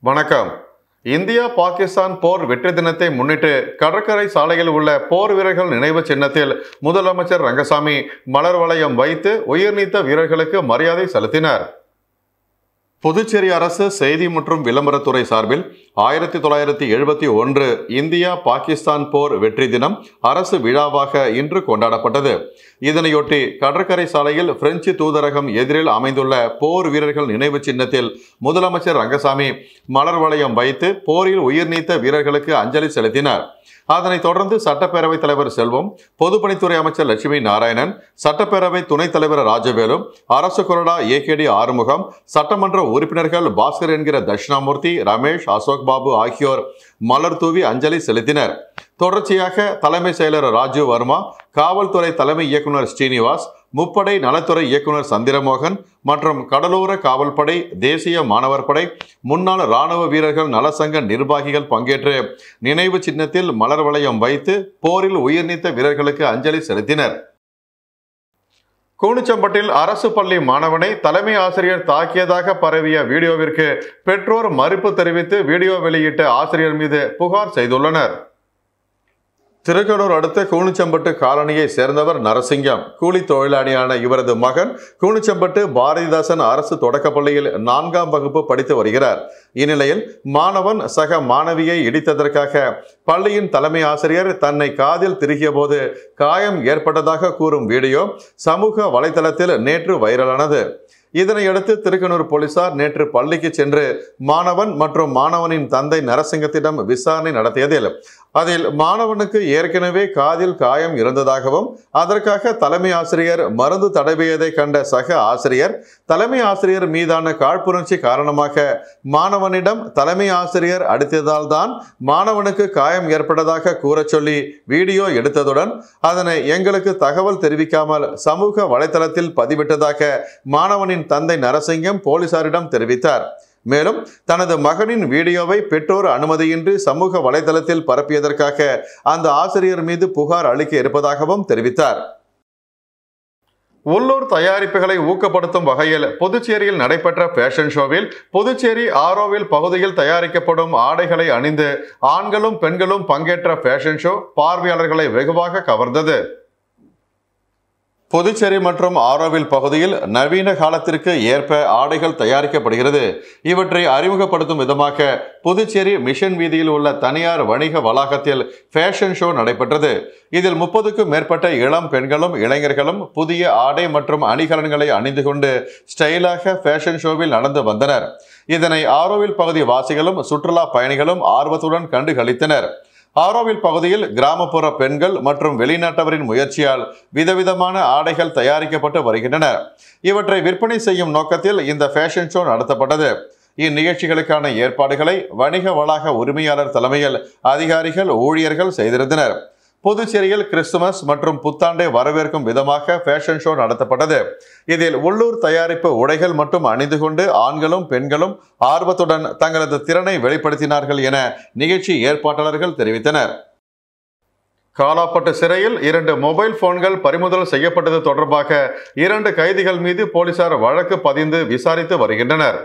வணக்கம். இந்தியா பாகிஸ்தான் போர் வெற்றி தினத்தை முன்னிட்டு கடற்கரை சாலையில் உள்ள போர் வீரர்கள் நினைவு சின்னத்தில் முதலமைச்சர் ரங்கசாமி மலர் வளையம் வைத்து உயிர்நீத்த வீரர்களுக்கு மரியாதை செலுத்தினார். புதுச்சேரி அரசு செய்தி மற்றும் விளம்பரத்துறை சார்பில் 1971 இந்தியா பாகிஸ்தான் போர் வெற்றி தினம் அரசு விழாவாக இன்று கொண்டாடப்பட்டது. இதனையொட்டி கடற்கரை சாலையில் பிரெஞ்சு தூதரகம் எதிரில் அமைந்துள்ள போர் வீரர்கள் நினைவு சின்னத்தில் முதலமைச்சர் ரங்கசாமி மலர் வளையம் வைத்து போரில் உயிர்நீத்த வீரர்களுக்கு அஞ்சலி செலுத்தினார். அதனைத் தொடர்ந்து சட்டப்பேரவைத் தலைவர் செல்வம், பொதுப்பணித்துறை அமைச்சர் லட்சுமி நாராயணன், சட்டப்பேரவை துணைத் தலைவர் ராஜவேலு, அரசு கொறடா ஏகேடி ஆறுமுகம், சட்டமன்ற உறுப்பினர்கள் பாஸ்கர் என்கிற தட்சிணாமூர்த்தி, ரமேஷ், அசோக் பாபு ஆகியோர் மலர் தூவி அஞ்சலி செலுத்தினர். தொடர்ச்சியாக தலைமை செயலர் ராஜு வர்மா, காவல்துறை தலைமை இயக்குனர் ஸ்ரீனிவாஸ், முப்படை நலத்துறை இயக்குனர் சந்திரமோகன் மற்றும் கடலோர காவல்படை, தேசிய மாணவர் படை, முன்னாள் இராணுவ வீரர்கள் நலசங்க நிர்வாகிகள் பங்கேற்று நினைவு சின்னத்தில் மலர் வளையம் வைத்து போரில் உயிர்நீத்த வீரர்களுக்கு அஞ்சலி செலுத்தினர். கூனிச்சம்பட்டில் அரசு பள்ளி மாணவனை தலைமை ஆசிரியர் தாக்கியதாக பரவிய வீடியோவிற்கு பெற்றோர் மறுப்பு தெரிவித்து வீடியோ வெளியிட்ட ஆசிரியர் மீது புகார் செய்துள்ளனர். திருக்கனூர் அடுத்த கூனிச்சம்பட்டு காலனியை சேர்ந்தவர் நரசிங்கம். கூலி தொழிலாளியான இவரது மகன் கூனிச்சம்பட்டு பாரதிதாசன் அரசு தொடக்கப்பள்ளியில் 4ஆம் வகுப்பு படித்து வருகிறார். இந்நிலையில் மாணவன் சக மாணவியை இடித்ததற்காக பள்ளியின் தலைமை ஆசிரியர் தன்னை காதில் திருகிய போது காயம் ஏற்பட்டதாக கூறும் வீடியோ சமூக வலைதளத்தில் நேற்று வைரலானது. இதனையடுத்து திருக்கனூர் போலீசார் நேற்று பள்ளிக்கு சென்று மாணவன் மற்றும் மாணவனின் தந்தை நரசிங்கத்திடம் விசாரணை நடத்தியதில் அதில் மாணவனுக்கு ஏற்கனவே காதில் காயம் இருந்ததாகவும் அதற்காக தலைமை ஆசிரியர் மருந்து தடவியதை கண்ட சக ஆசிரியர் தலைமை ஆசிரியர் மீதான காழ்ப்புணர்ச்சி காரணமாக மாணவனிடம் தலைமை ஆசிரியர் அடித்ததால் தான் மாணவனுக்கு காயம் ஏற்பட்டதாக கூறச் சொல்லி வீடியோ எடுத்ததுடன் அதனை எங்களுக்கு தகவல் தெரிவிக்காமல் சமூக வலைதளத்தில் பதிவிட்டதாக மாணவனின் தந்தை நரசிங்கம் போலீசாரிடம் தெரிவித்தார். மேலும் தனது மகனின் வீடியோவை பெற்றோர் அனுமதியின்றி சமூக வலைதளத்தில் பரப்பியதற்காக அந்த ஆசிரியர் மீது புகார் அளிக்க இருப்பதாகவும் தெரிவித்தார். உள்ளூர் தயாரிப்புகளை ஊக்கப்படுத்தும் வகையில் புதுச்சேரியில் நடைபெற்ற ஃபேஷன் ஷோவில் புதுச்சேரி ஆரோவில் பகுதியில் தயாரிக்கப்படும் ஆடைகளை அணிந்து ஆண்களும் பெண்களும் பங்கேற்ற ஃபேஷன் ஷோ பார்வையாளர்களை வெகுவாக கவர்ந்தது. புதுச்சேரி மற்றும் ஆரோவில் பகுதியில் நவீன காலத்திற்கு ஏற்ப ஆடைகள் தயாரிக்கப்படுகிறது. இவற்றை அறிமுகப்படுத்தும் விதமாக புதுச்சேரி மிஷன் வீதியில் உள்ள தனியார் வணிக வளாகத்தில் ஃபேஷன் ஷோ நடைபெற்றது. இதில் 30க்கும் மேற்பட்ட இளம் பெண்களும் இளைஞர்களும் புதிய ஆடை மற்றும் அணிகலன்களை அணிந்து கொண்டு ஸ்டைலாக ஃபேஷன் ஷோவில் நடந்து வந்தனர். இதனை ஆரோவில் பகுதி வாசிகளும் சுற்றுலா பயணிகளும் ஆர்வத்துடன் கண்டு களித்தனர். ஆரோவில் பகுதியில் கிராமப்புற பெண்கள் மற்றும் வெளிநாட்டவரின் முயற்சியால் விதவிதமான ஆடைகள் தயாரிக்கப்பட்டு வருகின்றன. இவற்றை விற்பனை செய்யும் நோக்கத்தில் இந்த ஃபேஷன் ஷோ நடத்தப்பட்டது. இந்நிகழ்ச்சிகளுக்கான ஏற்பாடுகளை வணிக வளாக உரிமையாளர் தலைமையில் அதிகாரிகள் ஊழியர்கள் செய்திருந்தனர். புதுச்சேரியில் கிறிஸ்துமஸ் மற்றும் புத்தாண்டை வரவேற்கும் விதமாக ஃபேஷன் ஷோ நடத்தப்பட்டது. இதில் உள்ளூர் தயாரிப்பு உடைகள் மட்டும் அணிந்து கொண்டு ஆண்களும் பெண்களும் ஆர்வத்துடன் தங்களது திறனை வெளிப்படுத்தினார்கள் என நிகழ்ச்சி ஏற்பாட்டாளர்கள் தெரிவித்தனர். காலாப்பட்டு சிறையில் 2 மொபைல் போன்கள் பறிமுதல் செய்யப்பட்டது தொடர்பாக 2 கைதிகள் மீது போலீசார் வழக்கு பதிந்து விசாரித்து வருகின்றனர்.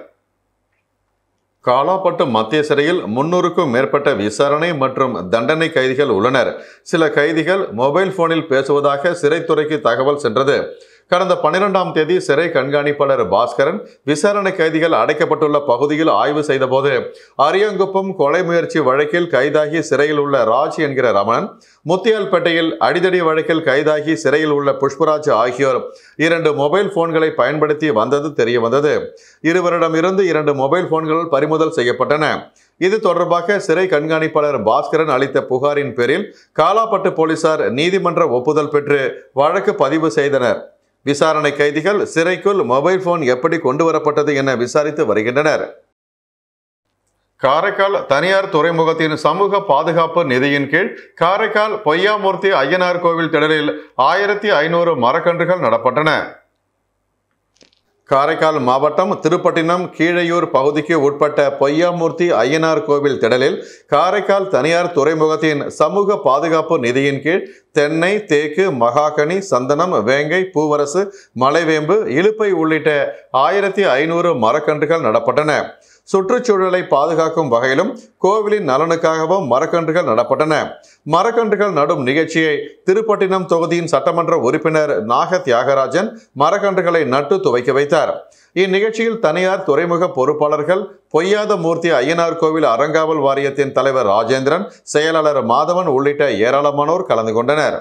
காலாப்பட்டு மத்திய சிறையில் 300க்கும் மேற்பட்ட விசாரணை மற்றும் தண்டனை கைதிகள் உள்ளனர். சில கைதிகள் மொபைல் போனில் பேசுவதாக சிறைத்துறைக்கு தகவல் சென்றது. கடந்த 12ஆம் தேதி சிறை கண்காணிப்பாளர் பாஸ்கரன் விசாரணை கைதிகள் அடைக்கப்பட்டுள்ள பகுதியில் ஆய்வு செய்தபோது அரியங்குப்பம் கொலை முயற்சி வழக்கில் கைதாகி சிறையில் உள்ள ராஜ் என்கிற ரமணன், முத்தியால்பேட்டையில் அடிதடி வழக்கில் கைதாகி சிறையில் உள்ள புஷ்பராஜ் ஆகியோர் 2 மொபைல் போன்களை பயன்படுத்தி வந்தது தெரிய வந்தது. இருவரிடமிருந்து 2 மொபைல் போன்கள் பறிமுதல் செய்யப்பட்டன. இது தொடர்பாக சிறை கண்காணிப்பாளர் பாஸ்கரன் அளித்த புகாரின் பேரில் காலாப்பட்டு போலீசார் நீதிமன்ற ஒப்புதல் பெற்று வழக்கு பதிவு செய்தனர். விசாரணை கைதிகள் சிறைக்குள் மொபைல் போன் எப்படி கொண்டு வரப்பட்டது என விசாரித்து வருகின்றனர். காரைக்கால் தனியார் துறைமுகத்தின் சமூக பாதுகாப்பு நிதியின் கீழ் காரைக்கால் பொய்யாமூர்த்தி ஐயனார் கோவில் திடலில் 1500 மரக்கன்றுகள் நடப்பட்டன. காரைக்கால் மாவட்டம் திருப்பட்டினம் கீழையூர் பகுதிக்கு உட்பட்ட பொய்யாமூர்த்தி ஐயனார் கோவில் திடலில் காரைக்கால் தனியார் துறைமுகத்தின் சமூக பாதுகாப்பு நிதியின் கீழ் தென்னை, தேக்கு, மகாகனி, சந்தனம், வேங்கை, பூவரசு, மலைவேம்பு, இலுப்பை உள்ளிட்ட 1500 மரக்கன்றுகள் நடப்பட்டன. சுற்றுச்சூழலை பாதுகாக்கும் வகையிலும் கோவிலின் நலனுக்காகவும் மரக்கன்றுகள் நடப்பட்டன. மரக்கன்றுகள் நடும் நிகழ்ச்சியை திருப்பட்டினம் தொகுதியின் சட்டமன்ற உறுப்பினர் நாக தியாகராஜன் மரக்கன்றுகளை நட்டு துவக்கி வைத்தார். இந்நிகழ்ச்சியில் தனியார் துறைமுக பொறுப்பாளர்கள், பொய்யாத மூர்த்தி ஐயனார் கோவில் அறங்காவல் வாரியத்தின் தலைவர் ராஜேந்திரன், செயலாளர் மாதவன் உள்ளிட்ட ஏராளமானோர் கலந்து கொண்டனர்.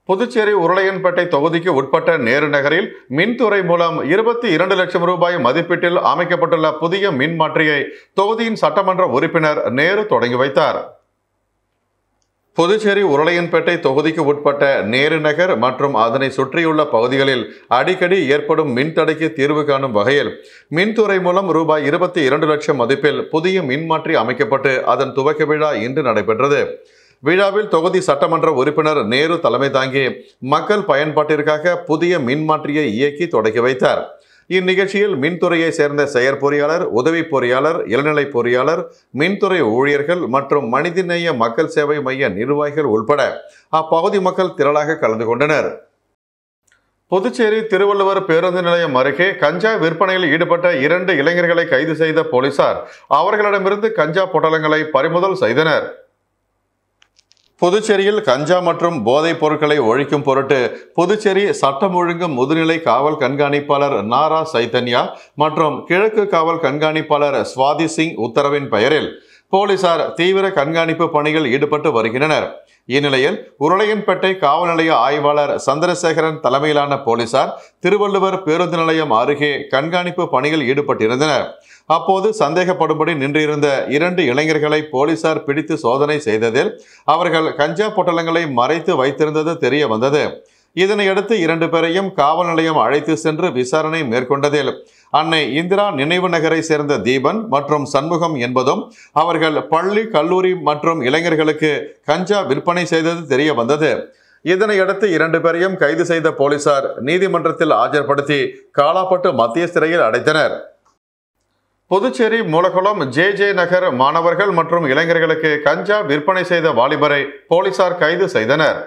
புதுச்சேரி உருளையன்பேட்டை தொகுதிக்கு உட்பட்ட நேரு நகரில் மின்துறை மூலம் 22 லட்சம் ரூபாய் மதிப்பீட்டில் அமைக்கப்பட்டுள்ள புதிய மின் மாற்றியை தொகுதியின் சட்டமன்ற உறுப்பினர் நேரு தொடங்கி வைத்தார். புதுச்சேரி உருளையன்பேட்டை தொகுதிக்கு உட்பட்ட நேரு நகர் மற்றும் அதனை சுற்றியுள்ள பகுதிகளில் அடிக்கடி ஏற்படும் மின்தடைக்கு தீர்வு காணும் வகையில் மின்துறை மூலம் ரூபாய் 22 லட்சம் மதிப்பில் புதிய மின்மாற்றி அமைக்கப்பட்டு அதன் துவக்க விழா இன்று நடைபெற்றது. விழாவில் தொகுதி சட்டமன்ற உறுப்பினர் நேரு தலைமை தாங்கி மக்கள் பயன்பாட்டிற்காக புதிய மின்மாற்றியை இயக்கி தொடங்கி வைத்தார். இந்நிகழ்ச்சியில் மின்துறையை சேர்ந்த செயற்பொறியாளர், உதவி பொறியாளர், இளநிலை பொறியாளர், மின்துறை ஊழியர்கள் மற்றும் மனிதநேய மக்கள் சேவை மைய நிர்வாகிகள் உட்பட அப்பகுதி மக்கள் திரளாக கலந்து கொண்டனர். புதுச்சேரி திருவள்ளுவர் பேருந்து நிலையம் அருகே கஞ்சா விற்பனையில் ஈடுபட்ட 2 இளைஞர்களை கைது செய்த போலீசார் அவர்களிடமிருந்து கஞ்சா பொட்டலங்களை பறிமுதல் செய்தனர். புதுச்சேரியில் கஞ்சா மற்றும் போதைப் பொருட்களை ஒழிக்கும் பொருட்டு புதுச்சேரி சட்டம் ஒழுங்கு முதுநிலை காவல் கண்காணிப்பாளர் நாரா சைத்தன்யா மற்றும் கிழக்கு காவல் கண்காணிப்பாளர் சுவாதி சிங் உத்தரவின் பெயரில் போலீசார் தீவிர கண்காணிப்பு பணியில் ஈடுபட்டு வருகின்றனர். இந்நிலையில் உருளையன்பேட்டை காவல் நிலைய ஆய்வாளர் சந்திரசேகரன் தலைமையிலான போலீசார் திருவள்ளுவர் பேருந்து நிலையம் அருகே கண்காணிப்பு பணியில் ஈடுபட்டிருந்தனர். அப்போது சந்தேகப்படும்படி நின்றிருந்த 2 இளைஞர்களை போலீசார் பிடித்து சோதனை செய்ததில் அவர்கள் கஞ்சா பொட்டலங்களை மறைத்து வைத்திருந்தது தெரிய வந்தது. இதனையடுத்து 2 பேரையும் காவல் நிலையம் அழைத்து சென்று விசாரணை மேற்கொண்டதில் அன்னை இந்திரா நினைவு நகரை சேர்ந்த தீபன் மற்றும் சண்முகம் என்பதும் அவர்கள் பள்ளி, கல்லூரி மற்றும் இளைஞர்களுக்கு கஞ்சா விற்பனை செய்தது தெரிய வந்தது. இதனையடுத்து 2 பேரையும் கைது செய்த போலீசார் நீதிமன்றத்தில் ஆஜர்படுத்தி காலாப்பட்டு மத்திய சிறையில் அடைத்தனர். புதுச்சேரி மூலகுளம் ஜே நகர் மாணவர்கள் மற்றும் இளைஞர்களுக்கு கஞ்சா விற்பனை செய்த வாலிபரை போலீசார் கைது செய்தனர்.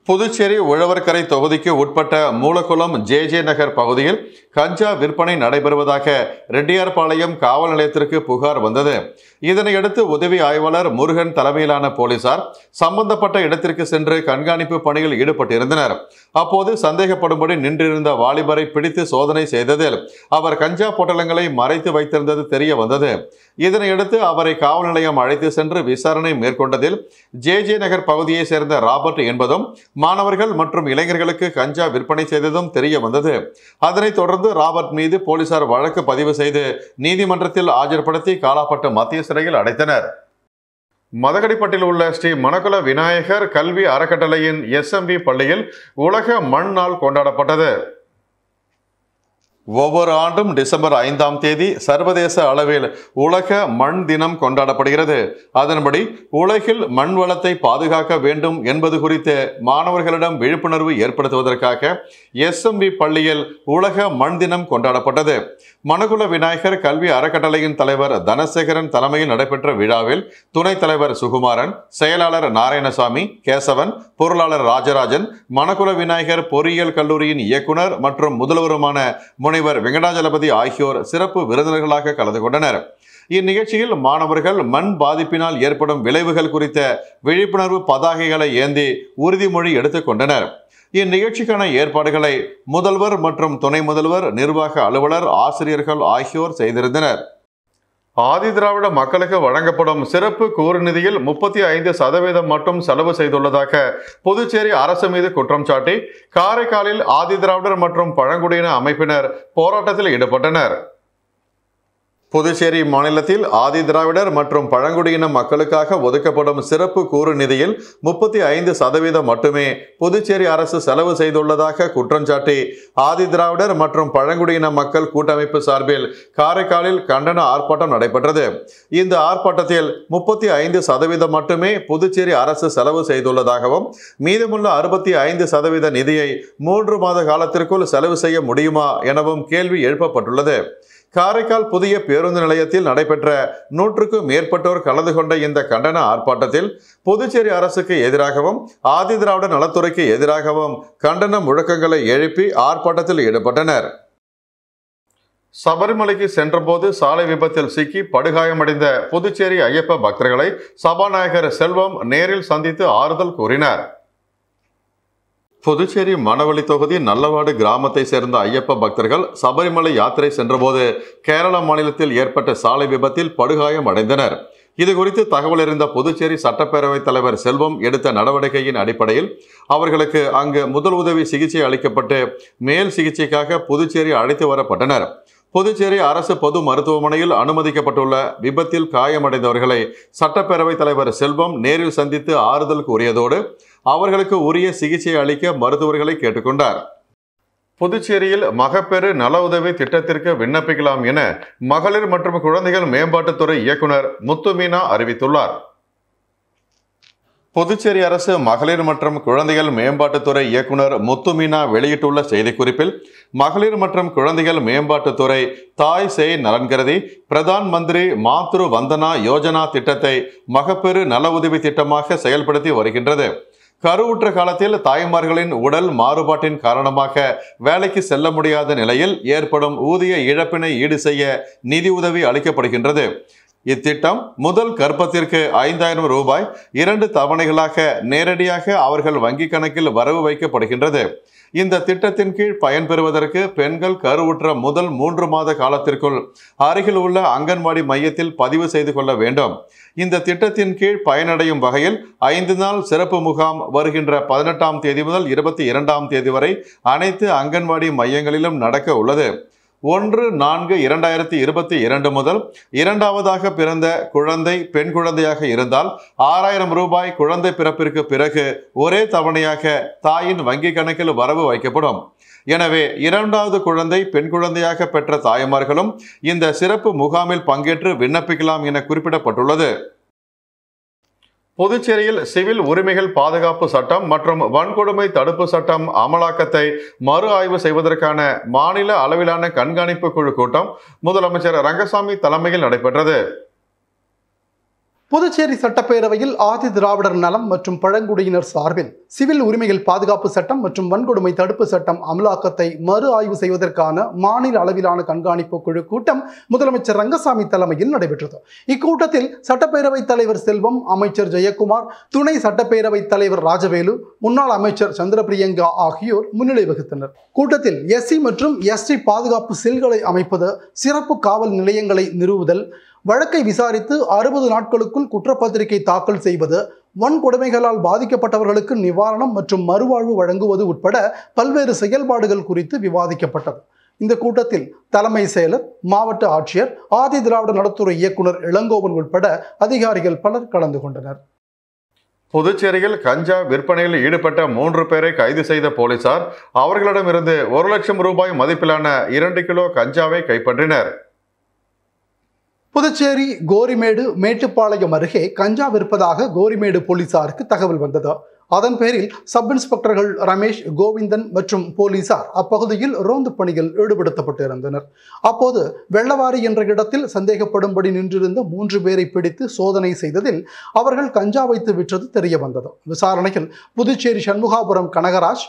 புதுச்சேரி உழவர்கரை தொகுதிக்கு உட்பட்ட மூலகுளம் ஜே நகர் பகுதியில் கஞ்சா விற்பனை நடைபெறுவதாக ரெட்டியார்பாளையம் காவல் நிலையத்திற்கு புகார் வந்தது. இதனையடுத்து உதவி ஆய்வாளர் முருகன் தலைமையிலான போலீசார் சம்பந்தப்பட்ட இடத்திற்கு சென்று கண்காணிப்பு பணியில் ஈடுபட்டிருந்தனர். அப்போது சந்தேகப்படும்படி நின்றிருந்த வாலிபரை பிடித்து சோதனை செய்ததில் அவர் கஞ்சா பொட்டலங்களை மறைத்து வைத்திருந்தது தெரிய வந்தது. இதனையடுத்து அவரை காவல் நிலையம் அழைத்து சென்று விசாரணை மேற்கொண்டதில் ஜே நகர் பகுதியை சேர்ந்த ராபர்ட் என்பதும் மாணவர்கள் மற்றும் இளைஞர்களுக்கு கஞ்சா விற்பனை செய்ததும் தெரிய வந்தது. அதனைத் தொடர்ந்து ராபர்ட் மீது போலீசார் வழக்கு பதிவு செய்து நீதிமன்றத்தில் ஆஜர்படுத்தி காலாப்பட்டு மத்திய சிறையில் அடைத்தனர். மதகடிப்பட்டில் உள்ள ஸ்ரீ மணக்குள விநாயகர் கல்வி அறக்கட்டளையின் SMB பள்ளியில் உலக மண் நாள் கொண்டாடப்பட்டது. ஒவ்வொரு ஆண்டும் டிசம்பர் 5ஆம் தேதி சர்வதேச அளவில் உலக மண் தினம் கொண்டாடப்படுகிறது. அதன்படி உலகில் மண் வளத்தை பாதுகாக்க வேண்டும் என்பது குறித்து மாணவர்களிடம் விழிப்புணர்வு ஏற்படுத்துவதற்காக SMB பள்ளியில் உலக மண் தினம் கொண்டாடப்பட்டது. மணக்குள விநாயகர் கல்வி அறக்கட்டளையின் தலைவர் தனசேகரன் தலைமையில் நடைபெற்ற விழாவில் துணைத் தலைவர் சுகுமாரன், செயலாளர் நாராயணசாமி, கேசவன், பொருளாளர் ராஜராஜன், மணக்குள விநாயகர் பொறியியல் கல்லூரியின் இயக்குனர் மற்றும் முதல்வருமான முனைவர் வெங்கடாஜலபதி ஆகியோர் சிறப்பு விருந்தினர்களாக கலந்து கொண்டனர். இந்நிகழ்ச்சியில் மாணவர்கள் மண் பாதிப்பினால் ஏற்படும் விளைவுகள் குறித்த விழிப்புணர்வு பதாகைகளை ஏந்தி உறுதிமொழி எடுத்துக் கொண்டனர். இந்நிகழ்ச்சிக்கான ஏற்பாடுகளை முதல்வர் மற்றும் துணை முதல்வர், நிர்வாக அலுவலர், ஆசிரியர்கள் ஆகியோர் செய்திருந்தனர். ஆதிதிராவிட மக்களுக்கு வழங்கப்படும் சிறப்பு கூறு நிதியில் 35% மட்டும் செலவு செய்துள்ளதாக புதுச்சேரி அரசு மீது குற்றம் சாட்டி காரைக்காலில் ஆதிதிராவிடர் மற்றும் பழங்குடியின அமைப்பினர் போராட்டத்தில் ஈடுபட்டனர். புதுச்சேரி மாநிலத்தில் ஆதிதிராவிடர் மற்றும் பழங்குடியின மக்களுக்காக ஒதுக்கப்படும் சிறப்பு கூறு நிதியில் 35% மட்டுமே புதுச்சேரி அரசு செலவு செய்துள்ளதாக குற்றஞ்சாட்டி ஆதிதிராவிடர் மற்றும் பழங்குடியின மக்கள் கூட்டமைப்பு சார்பில் காரைக்காலில் கண்டன ஆர்ப்பாட்டம் நடைபெற்றது. இந்த ஆர்ப்பாட்டத்தில் 35% மட்டுமே புதுச்சேரி அரசு செலவு செய்துள்ளதாகவும் மீதமுள்ள 65% நிதியை 3 மாத காலத்திற்குள் செலவு செய்ய முடியுமா எனவும் கேள்வி எழுப்பப்பட்டுள்ளது. காரைக்கால் புதிய பேருந்து நிலையத்தில் நடைபெற்ற 100க்கும் மேற்பட்டோர் கலந்து கொண்ட இந்த கண்டன ஆர்ப்பாட்டத்தில் புதுச்சேரி அரசுக்கு எதிராகவும் ஆதிதிராவிடர் நலத்துறைக்கு எதிராகவும் கண்டன முழக்கங்களை எழுப்பி ஆர்ப்பாட்டத்தில் ஈடுபட்டனர். சபரிமலைக்கு சென்றபோது சாலை விபத்தில் சிக்கி படுகாயமடைந்த புதுச்சேரி ஐயப்ப பக்தர்களை சபாநாயகர் செல்வம் நேரில் சந்தித்து ஆறுதல் கூறினார். புதுச்சேரி மணவெளி தொகுதி நல்லவாடு கிராமத்தை சேர்ந்த ஐயப்ப பக்தர்கள் சபரிமலை யாத்திரை சென்றபோது கேரள மாநிலத்தில் ஏற்பட்ட சாலை விபத்தில் படுகாயம் அடைந்தனர். இதுகுறித்து தகவல் அறிந்த புதுச்சேரி சட்டப்பேரவைத் தலைவர் செல்வம் எடுத்த நடவடிக்கையின் அடிப்படையில் அவர்களுக்கு அங்கு முதல் உதவி சிகிச்சை அளிக்கப்பட்டு மேல் சிகிச்சைக்காக புதுச்சேரி அழைத்து வரப்பட்டனர். புதுச்சேரி அரசு பொது மருத்துவமனையில் அனுமதிக்கப்பட்டுள்ள விபத்தில் காயமடைந்தவர்களை சட்டப்பேரவைத் தலைவர் செல்வம் நேரில் சந்தித்து ஆறுதல் கூறியதோடு அவர்களுக்கு உரிய சிகிச்சை அளிக்க மருத்துவர்களை கேட்டுக்கொண்டார். புதுச்சேரியில் மகப்பேறு நல உதவி திட்டத்திற்கு விண்ணப்பிக்கலாம் என மகளிர் மற்றும் குழந்தைகள் மேம்பாட்டுத்துறை இயக்குனர் முத்துமீனா அறிவித்துள்ளார். புதுச்சேரி அரசு மகளிர் மற்றும் குழந்தைகள் மேம்பாட்டுத்துறை இயக்குனர் முத்துமீனா வெளியிட்டுள்ள செய்திக்குறிப்பில், மகளிர் மற்றும் குழந்தைகள் மேம்பாட்டுத்துறை தாய் சேய் நலன் கருதி பிரதான் மந்திரி மாத்ரு வந்தனா யோஜனா திட்டத்தை மகப்பேறு நல உதவி திட்டமாக செயல்படுத்தி வருகின்றது. கருவுற்ற காலத்தில் தாய்மார்களின் உடல் மாறுபாட்டின் காரணமாக வேலைக்கு செல்ல முடியாத நிலையில் ஏற்படும் ஊதிய இழப்பினை ஈடு செய்ய நிதி உதவி அளிக்கப்படுகின்றது. இத்திட்டம் முதல் கர்ப்பத்திற்கு 5000 ரூபாய் 2 தவணைகளாக நேரடியாக அவர்கள் வங்கிக் கணக்கில் வரவு வைக்கப்படுகின்றது. இந்த திட்டத்தின் கீழ் பயன்பெறுவதற்கு பெண்கள் கருவுற்ற முதல் 3 மாத காலத்திற்குள் அருகில் உள்ள அங்கன்வாடி மையத்தில் பதிவு செய்து கொள்ள வேண்டும். இந்த திட்டத்தின் கீழ் பயனடையும் வகையில் 5 நாள் சிறப்பு முகாம் வருகின்ற 18ஆம் தேதி முதல் 22ஆம் தேதி வரை அனைத்து அங்கன்வாடி மையங்களிலும் நடக்க உள்ளது. 1/4/2022 முதல் இரண்டாவதாக பிறந்த குழந்தை பெண் குழந்தையாக இருந்தால் 6000 ரூபாய் குழந்தை பிறப்பிற்கு பிறகு ஒரே தவணையாக தாயின் வங்கி கணக்கில் வரவு வைக்கப்படும். எனவே 2வது குழந்தை பெண் குழந்தையாக பெற்ற தாய்மார்களும் இந்த சிறப்பு முகாமில் பங்கேற்று விண்ணப்பிக்கலாம் என குறிப்பிடப்பட்டுள்ளது. புதுச்சேரியில் சிவில் உரிமைகள் பாதுகாப்பு சட்டம் மற்றும் வன்கொடுமை தடுப்பு சட்டம் அமலாக்கத்தை மறு ஆய்வு செய்வதற்கான மாநில அளவிலான கண்காணிப்பு குழு கூட்டம் முதலமைச்சர் ரங்கசாமி தலைமையில் நடைபெற்றது. புதுச்சேரி சட்டப்பேரவையில் ஆதி திராவிடர் நலம் மற்றும் பழங்குடியினர் சார்பில் சிவில் உரிமைகள் பாதுகாப்பு சட்டம் மற்றும் வன்கொடுமை தடுப்பு சட்டம் அமலாக்கத்தை மறு ஆய்வு செய்வதற்கான மாநில அளவிலான கண்காணிப்பு குழு கூட்டம் முதலமைச்சர் ரங்கசாமி தலைமையில் நடைபெற்றது. இக்கூட்டத்தில் சட்டப்பேரவைத் தலைவர் செல்வம், அமைச்சர் ஜெயக்குமார், துணை சட்டப்பேரவைத் தலைவர் ராஜவேலு, முன்னாள் அமைச்சர் சந்திரபிரியங்கா ஆகியோர் முன்னிலை வகித்தனர். கூட்டத்தில் எஸ்சி மற்றும் எஸ்டி பாதுகாப்பு செல்களை அமைப்பது, சிறப்பு காவல் நிலையங்களை நிறுவுதல், வழக்கை விசாரித்து 60 நாட்களுக்குள் குற்றப்பத்திரிகை தாக்கல் செய்வது, வன்கொடுமைகளால் பாதிக்கப்பட்டவர்களுக்கு நிவாரணம் மற்றும் மறுவாழ்வு வழங்குவது உட்பட பல்வேறு செயல்பாடுகள் குறித்து விவாதிக்கப்பட்டது. இந்த கூட்டத்தில் தலைமை செயலர், மாவட்ட ஆட்சியர், ஆதி திராவிட நலத்துறை இயக்குனர் இளங்கோவன் உட்பட அதிகாரிகள் பலர் கலந்து கொண்டனர். புதுச்சேரியில் கஞ்சா விற்பனையில் ஈடுபட்ட 3 பேரை கைது செய்த போலீசார் அவர்களிடமிருந்து 1 லட்சம் ரூபாய் மதிப்பிலான 2 கிலோ கஞ்சாவை கைப்பற்றினர். புதுச்சேரி கோரிமேடு மேட்டுப்பாளையம் அருகே கஞ்சா விற்பதாக கோரிமேடு போலீசாருக்கு தகவல் வந்தது. அதன் பேரில் சப் இன்ஸ்பெக்டர்கள் ரமேஷ், கோவிந்தன் மற்றும் போலீசார் அப்பகுதியில் ரோந்து பணியில் ஈடுபடுத்தப்பட்டிருந்தனர். அப்போது வெள்ளவாரி என்ற இடத்தில் சந்தேகப்படும்படி நின்றிருந்த 3 பேரை பிடித்து சோதனை செய்ததில் அவர்கள் கஞ்சா வைத்து விற்றது தெரிய வந்தது. விசாரணையில் புதுச்சேரி சண்முகாபுரம் கனகராஜ்,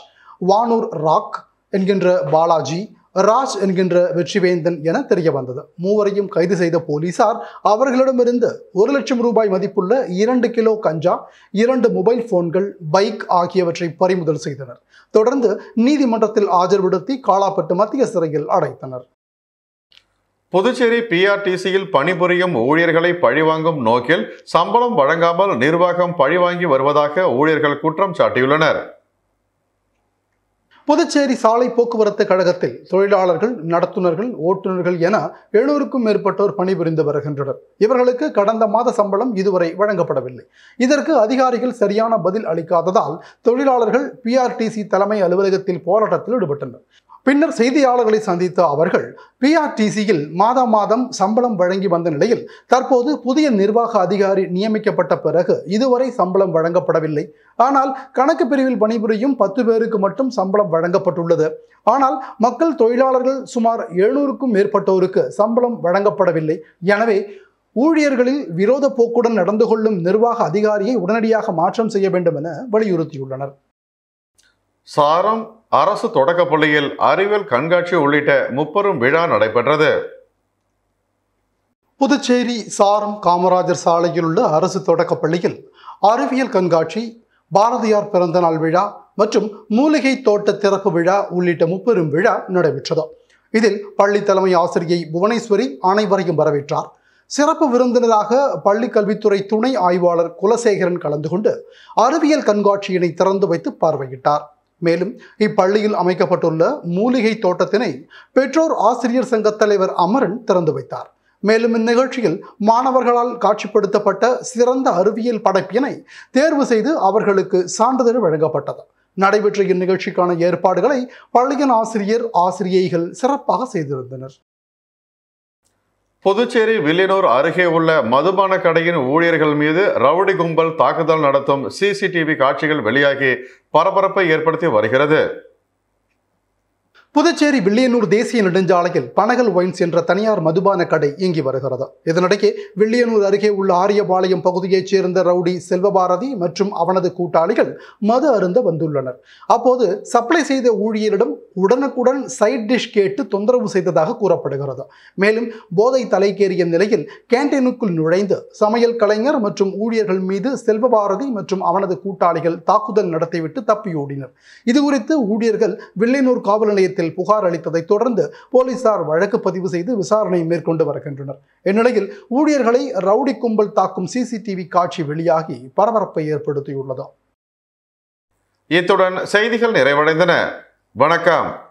வானூர் ராக் என்கின்ற பாலாஜி, ராஜ் என்கின்ற வெற்றிவேந்தன் என தெரிய வந்தது. மூவரையும் கைது செய்த போலீசார் அவர்களிடமிருந்து 1 லட்சம் ரூபாய் மதிப்புள்ள 2 கிலோ கஞ்சா, 2 மொபைல் போன்கள், பைக் ஆகியவற்றை பறிமுதல் செய்தனர். தொடர்ந்து நீதிமன்றத்தில் ஆஜர்படுத்தி காலாப்பட்டு மத்திய சிறையில் அடைத்தனர். புதுச்சேரி பிஆர்டிசியில் பணிபுரியும் ஊழியர்களை பழிவாங்கும் நோக்கில் சம்பளம் வழங்காமல் நிர்வாகம் பழிவாங்கி வருவதாக ஊழியர்கள் குற்றம் சாட்டியுள்ளனர். புதுச்சேரி சாலை போக்குவரத்து கழகத்தில் தொழிலாளர்கள், நடத்துனர்கள், ஓட்டுநர்கள் என 700க்கும் மேற்பட்டோர் பணிபுரிந்து வருகின்றனர். இவர்களுக்கு கடந்த மாத சம்பளம் இதுவரை வழங்கப்படவில்லை. இதற்கு அதிகாரிகள் சரியான பதில் அளிக்காததால் தொழிலாளர்கள் பிஆர்டிசி தலைமை அலுவலகத்தில் போராட்டத்தில் ஈடுபட்டனர். பின்னர் செய்தியாளர்களை சந்தித்த அவர்கள் பிஆர்டிசியில் மாதம் சம்பளம் வழங்கி வந்த நிலையில் தற்போது புதிய நிர்வாக அதிகாரி நியமிக்கப்பட்ட பிறகு இதுவரை சம்பளம் வழங்கப்படவில்லை. ஆனால் கணக்கு பிரிவில் பணிபுரியும் 10 பேருக்கு மட்டும் சம்பளம் வழங்கப்பட்டுள்ளது. ஆனால் மக்கள் தொழிலாளர்கள் சுமார் 700க்கும் மேற்பட்டோருக்கு சம்பளம் வழங்கப்படவில்லை. எனவே ஊழியர்களில் விரோத போக்குடன் நடந்து கொள்ளும் நிர்வாக அதிகாரியை உடனடியாக மாற்றம் செய்ய வேண்டும் என வலியுறுத்தியுள்ளனர். சாரம், அரசு தொடக்கப்பள்ளியில் அறிவியல் கண்காட்சி உள்ளிட்ட முப்பெரும் விழா நடைபெற்றது. புதுச்சேரி சாரம் காமராஜர் சாலையில் உள்ள அரசு தொடக்கப்பள்ளியில் அறிவியல் கண்காட்சி, பாரதியார் பிறந்தநாள் விழா மற்றும் மூலிகை தோட்ட திறப்பு விழா உள்ளிட்ட முப்பெரும் விழா நடைபெற்றது. இதில் பள்ளி தலைமை ஆசிரியை புவனேஸ்வரி அனைவரையும் வரவேற்றார். சிறப்பு விருந்தினராக பள்ளி கல்வித்துறை துணை ஆய்வாளர் குலசேகரன் கலந்து கொண்டு அறிவியல் கண்காட்சியினை திறந்து வைத்து பார்வையிட்டார். மேலும் இப்பள்ளியில் அமைக்கப்பட்டுள்ள மூலிகை தோட்டத்தினை பெற்றோர் ஆசிரியர் சங்க தலைவர் அமரன் திறந்து வைத்தார். மேலும் இந்நிகழ்ச்சியில் மாணவர்களால் காட்சிப்படுத்தப்பட்ட சிறந்த அறிவியல் படைப்பினை தேர்வு செய்து அவர்களுக்கு சான்றிதழ் வழங்கப்பட்டது. நடைபெற்ற இந்நிகழ்ச்சிக்கான ஏற்பாடுகளை பள்ளியின் ஆசிரியைகள் சிறப்பாக செய்திருந்தனர். புதுச்சேரி வில்லியனூர் அருகே உள்ள மதுபான கடையின் ஊழியர்கள் மீது ரவுடி கும்பல் தாக்குதல் நடத்தும் சிசிடிவி காட்சிகள் வெளியாகி பரபரப்பை ஏற்படுத்தி வருகிறது. புதுச்சேரி வில்லியனூர் தேசிய நெடுஞ்சாலையில் பனகல் ஒயின்ஸ் என்ற தனியார் மதுபான கடை இயங்கி வருகிறது. இதனிடையே வில்லியனூர் அருகே உள்ள ஆரியபாளையம் பகுதியைச் சேர்ந்த ரவுடி செல்வபாரதி மற்றும் அவனது கூட்டாளிகள் மது அருந்த வந்துள்ளனர். அப்போது சப்ளை செய்த ஊழியரிடம் உடனுக்குடன் சைட் டிஷ் கேட்டு தொந்தரவு செய்ததாக கூறப்படுகிறது. மேலும் போதை தலைக்கேறிய நிலையில் கேன்டீனுக்குள் நுழைந்து சமையல் கலைஞர் மற்றும் ஊழியர்கள் மீது செல்வபாரதி மற்றும் அவனது கூட்டாளிகள் தாக்குதல் நடத்திவிட்டு தப்பியோடினர். இதுகுறித்து ஊழியர்கள் வில்லியனூர் காவல் நிலையத்தில் புகார் அளித்ததை தொடர்ந்து போலீசார் வழக்கு பதிவு செய்து விசாரணை மேற்கொண்டு வருகின்றனர். இந்நிலையில் ஊழியர்களை ரவுடி கும்பல் தாக்கும் சிசிடிவி காட்சி வெளியாகி பரபரப்பை ஏற்படுத்தியுள்ளது. இத்துடன் செய்திகள் நிறைவடைந்தன. வணக்கம்.